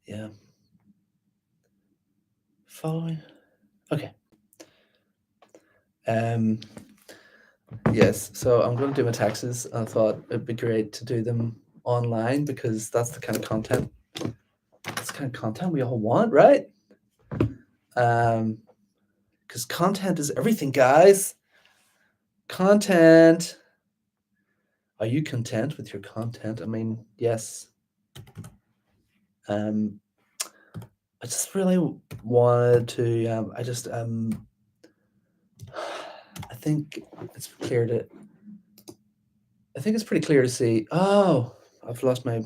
Yeah. Following. Okay. Yes. So I'm going to do my taxes. I thought it'd be great to do them online because that's the kind of content. That's the kind of content we all want, right? Because content is everything, guys. Content. Are you content with your content? I mean, yes. I just really wanted to. I think it's clear to. I think it's pretty clear to see. Oh, I've lost my.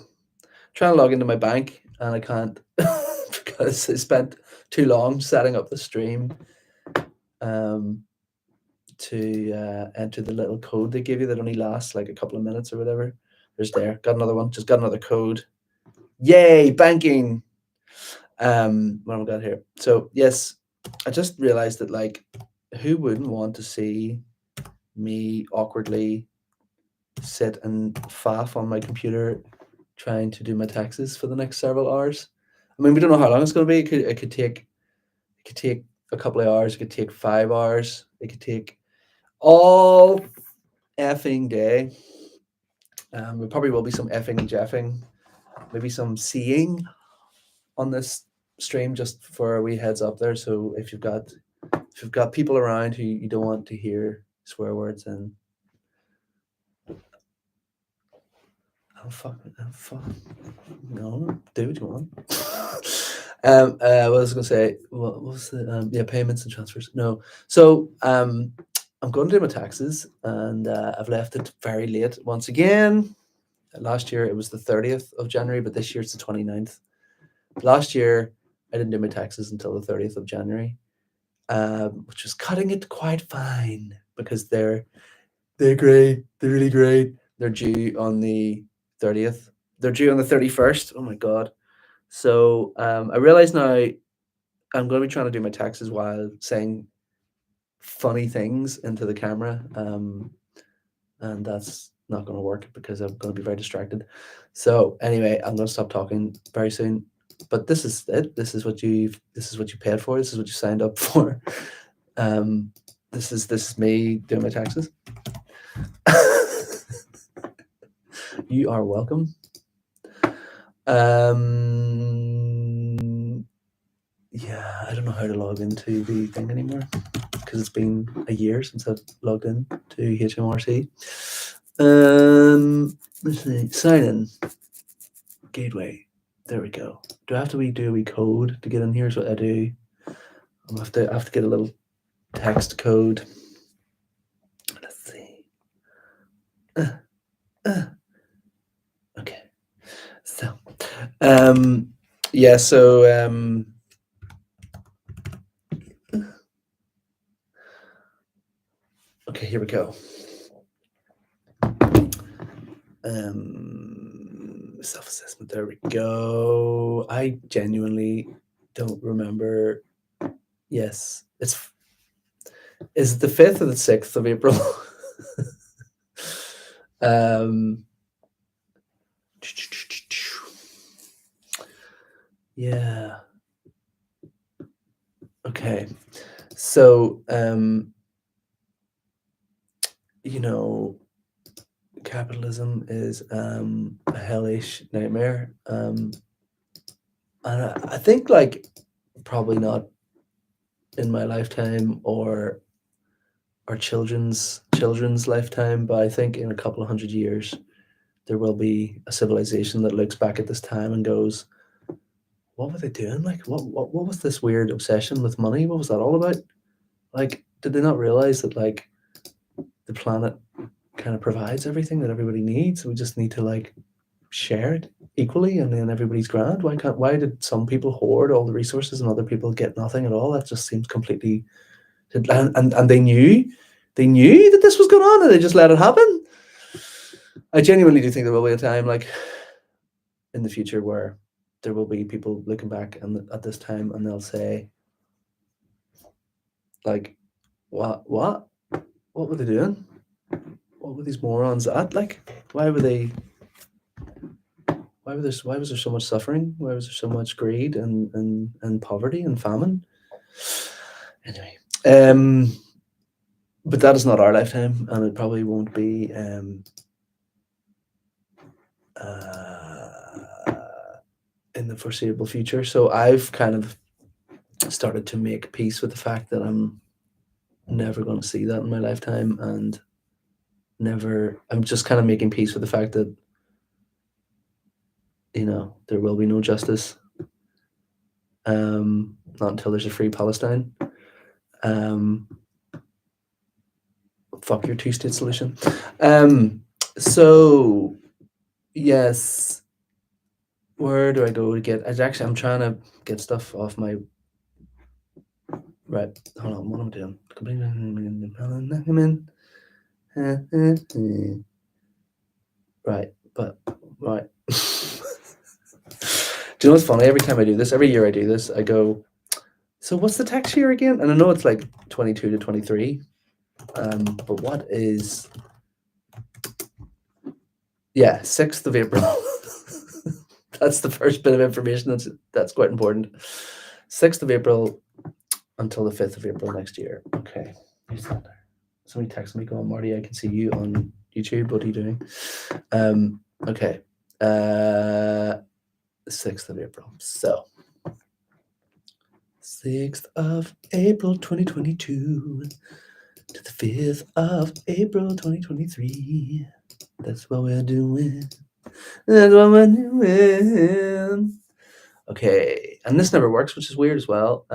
Trying to log into my bank and I can't because I spent too long setting up the stream um, to enter the little code they give you that only lasts like a couple of minutes or whatever. There's there. Got another one. Just got another code. Yay, banking. What have I got here? So yes, I just realized that like who wouldn't want to see me awkwardly sit and faff on my computer trying to do my taxes for the next several hours. I mean, we don't know how long it's going to be. It could take a couple of hours. It could take 5 hours. It could take all effing day. There probably will be some effing and jeffing, maybe some seeing on this stream just for a wee heads up there. So if you've got people around who you don't want to hear swear words and fuck. No, do what you want. What was I going to say? What was the payments and transfers? No. So I'm going to do my taxes, and I've left it very late once again. Last year it was the 30th of January, but this year it's the 29th. Last year I didn't do my taxes until the 30th of January, which was cutting it quite fine because they're great. They're really great. They're due on the 30th. They're due on the 31st. Oh my god. So I realize now I'm going to be trying to do my taxes while saying funny things into the camera, and that's not going to work because I'm going to be very distracted. So anyway, I'm going to stop talking very soon. But this is it. This is what you paid for. This is what you signed up for. This is me doing my taxes. You are welcome. Yeah, I don't know how to log into the thing anymore because it's been a year since I've logged in to HMRC. Let's see. Sign in. Gateway. There we go. Do I have to do a wee code to get in here? Is what I do. I have to get a little text code. Let's see. Okay. So, yeah. So, okay. Here we go. Self-assessment. There we go. I genuinely don't remember. Yes, is it the 5th or the 6th of April? Yeah. Okay. So capitalism is a hellish nightmare. And I think like probably not in my lifetime or our children's lifetime, but I think in a couple of hundred years there will be a civilization that looks back at this time and goes, what were they doing? Like what was this weird obsession with money? What was that all about? Like, did they not realize that like the planet kind of provides everything that everybody needs? We just need to like share it equally and then everybody's grand. Why did some people hoard all the resources and other people get nothing at all? That just seems completely and they knew that this was going on and they just let it happen. I genuinely do think there will be a time like in the future where there will be people looking back at this time and they'll say like what were they doing? What were these morons at? Like why were they why was there so much suffering? Why was there so much greed and poverty and famine? Anyway, but that is not our lifetime, and it probably won't be in the foreseeable future. So I've kind of started to make peace with the fact that I'm never going to see that in my lifetime, and I'm just kind of making peace with the fact that, there will be no justice, not until there's a free Palestine. Fuck your two-state solution. So yes, where do I go to get? I'm trying to get stuff off my. Right, hold on. What am I doing? Right, but right. Do you know what's funny? Every time I do this, every year I do this, I go, so what's the tax year again? And I know it's like 22 to 23. But what is... Yeah, 6th of April. That's the first bit of information that's quite important. 6th of April until the 5th of April next year. Okay. Who's that there? Somebody text me going, Marty, I can see you on YouTube. What are you doing? Okay. 6th of April. So 6th of April 2022 to the 5th of April 2023. That's what we're doing. That's what we're doing. Okay. And this never works, which is weird as well.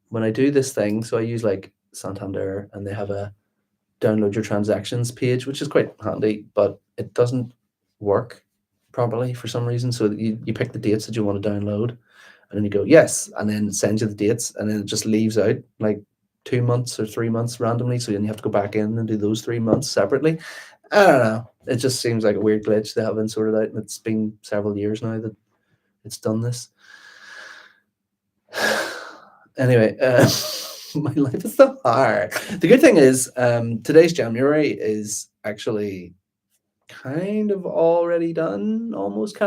When I do this thing, so I use like Santander, and they have a download your transactions page, which is quite handy, but it doesn't work properly for some reason. So you pick the dates that you want to download, and then you go yes, and then it sends you the dates, and then it just leaves out like 2 months or 3 months randomly. So then you have to go back in and do those 3 months separately. I don't know. It just seems like a weird glitch they haven't sorted out, and it's been several years now that it's done this. Anyway, my life is so hard. The good thing is, today's January is actually kind of already done. Almost.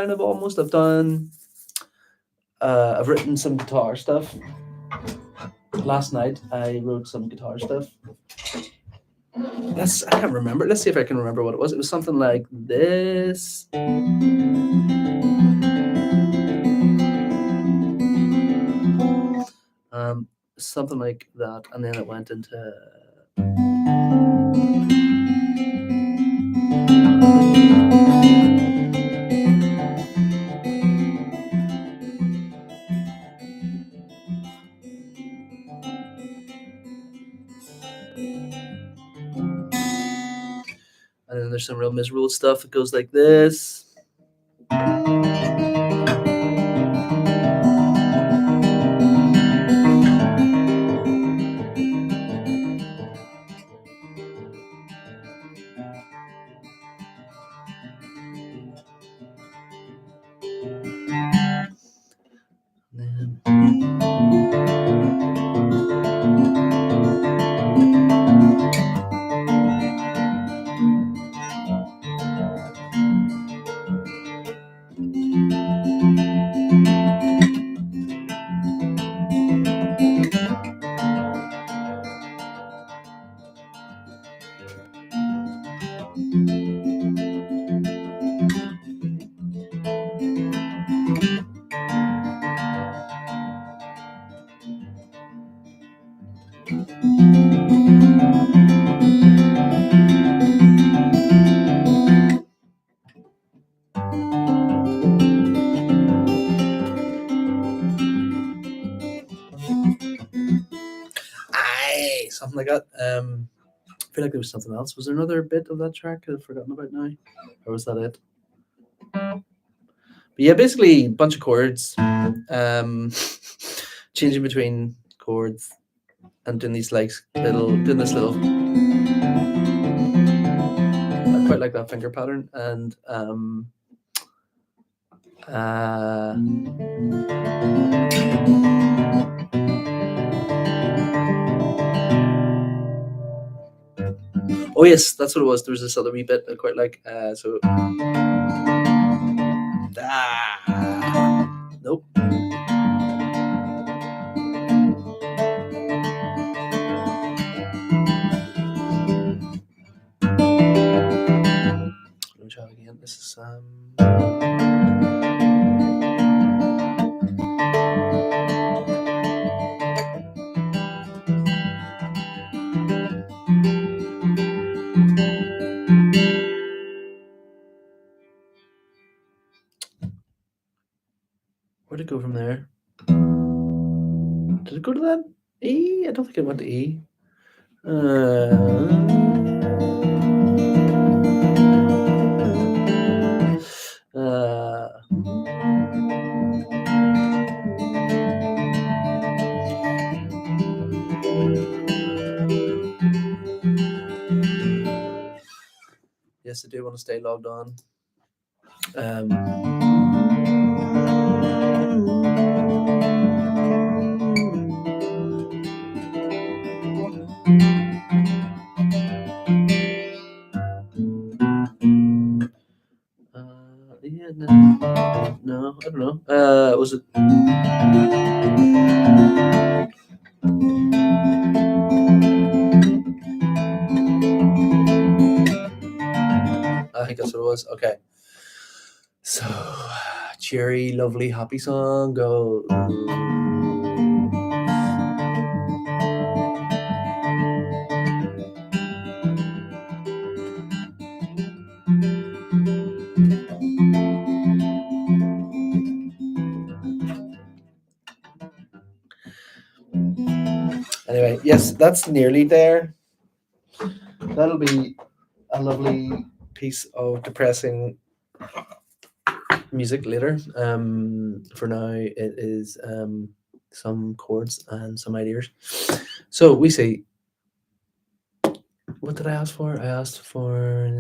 I've written some guitar stuff. Last night I wrote some guitar stuff. I can't remember. Let's see if I can remember what it was. It was something like this. Something like that, and then it went into... And then there's some real miserable stuff. It goes like this. Something like that. I feel like there was something else. Was there another bit of that track I've forgotten about now? Or was that it? But yeah, basically a bunch of chords, changing between chords and doing these like doing this little... I quite like that finger pattern, and oh yes, that's what it was. There was this other wee bit I quite like. So try again. This is where'd it go from there? Did it go to that E? I don't think it went to E. Yes, I do want to stay logged on. Yeah, no, I don't know. Was it? I think that's what it was. Okay. So, cheery, lovely, happy song. Go. Anyway, yes, that's nearly there. That'll be a lovely piece of depressing music later. For now, it is some chords and some ideas. So we see. What did I ask for? I asked for.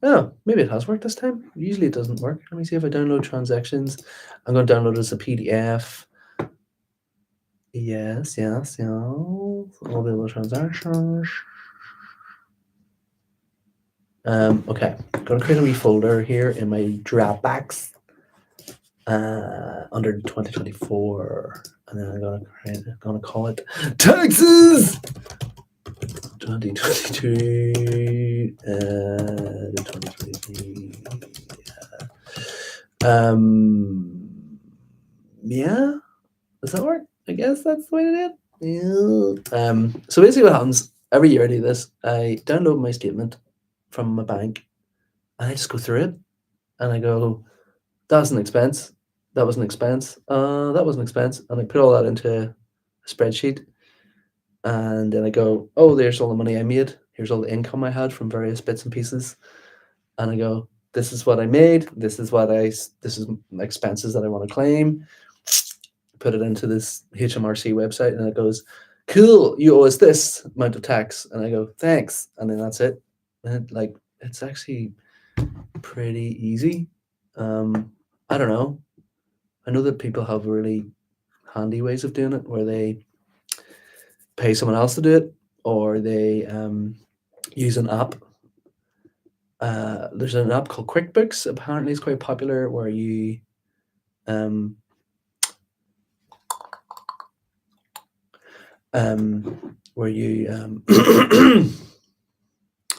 Oh, maybe it has worked this time. Usually it doesn't work. Let me see if I download transactions. I'm going to download it as a PDF. Yes, yes, yes. All available transactions. Okay, I'm going to create a wee folder here in my Dropbox under 2024, and then I'm going to call it taxes 2022 2023. Yeah, does that work? I guess that's the way to do it. Yeah. So basically, what happens every year I do this. I download my statement from my bank, and I just go through it, and I go, "That's an expense. That was an expense. That was an expense," and I put all that into a spreadsheet, and then I go, "Oh, there's all the money I made. Here's all the income I had from various bits and pieces," and I go, "This is what I made. This is my expenses that I want to claim." Put it into this HMRC website, and it goes, "Cool, you owe us this amount of tax," and I go, "Thanks," and then that's it. And it's actually pretty easy. I don't know. I know that people have really handy ways of doing it, where they pay someone else to do it, or they use an app. There's an app called QuickBooks. Apparently, it's quite popular, where you um, where you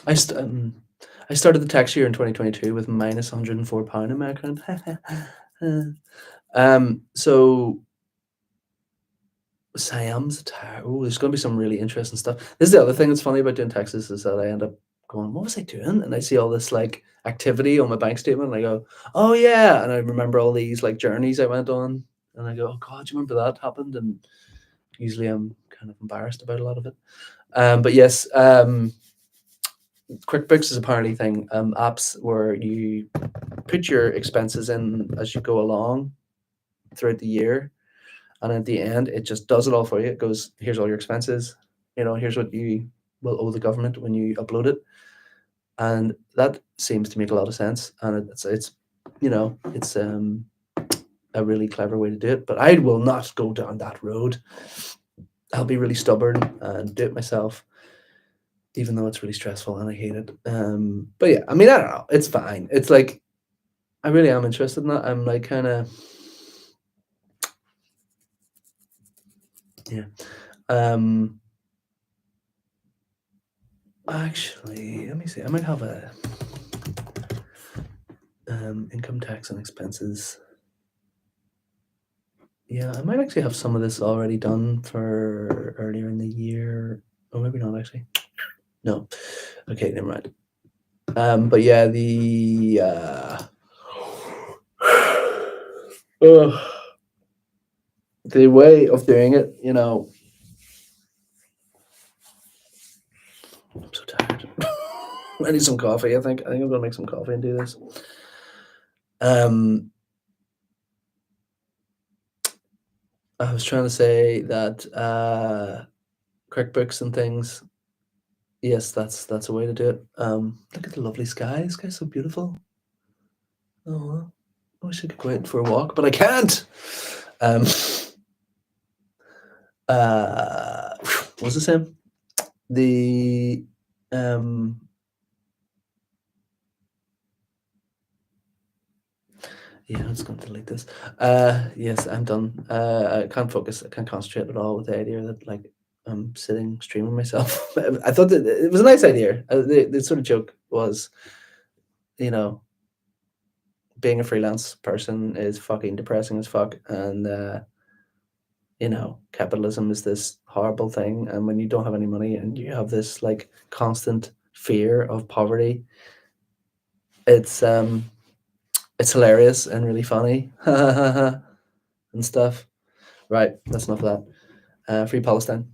I started the tax year in 2022 with minus £104 in my account. So Siam's oh, there's going to be some really interesting stuff. This is the other thing that's funny about doing taxes, is that I end up going, "What was I doing?" And I see all this like activity on my bank statement, and I go, "Oh yeah," and I remember all these like journeys I went on, and I go, "Oh God, do you remember that happened?" And usually I'm kind of embarrassed about a lot of it. But yes, QuickBooks is apparently a thing. Apps where you put your expenses in as you go along throughout the year, and at the end, it just does it all for you. It goes, "Here's all your expenses. Here's what you will owe the government when you upload it," and that seems to make a lot of sense. And it's a really clever way to do it. But I will not go down that road. I'll be really stubborn and do it myself, even though it's really stressful and I hate it. But yeah, I mean, I don't know. It's fine. It's like, I really am interested in that. I'm like kind of, yeah. Actually, let me see. I might have a Income tax and expenses. Yeah, I might actually have some of this already done for earlier in the year. Or maybe not actually. No. Okay, never mind. But yeah, the way of doing it, I'm so tired. I need some coffee, I think. I think I'm gonna make some coffee and do this. I was trying to say that QuickBooks and things. Yes, that's a way to do it. Look at the lovely sky. The sky's so beautiful. Oh, I wish I could go out for a walk, but I can't. Um, what was the same? The yeah, I'm just going to delete this. Yes, I'm done. I can't focus. I can't concentrate at all with the idea that like I'm sitting streaming myself. I thought that it was a nice idea. The sort of joke was, you know, being a freelance person is fucking depressing as fuck, and capitalism is this horrible thing, and when you don't have any money and you have this like constant fear of poverty, it's um it's hilarious and really funny and stuff. Right, that's enough of that. Free Palestine.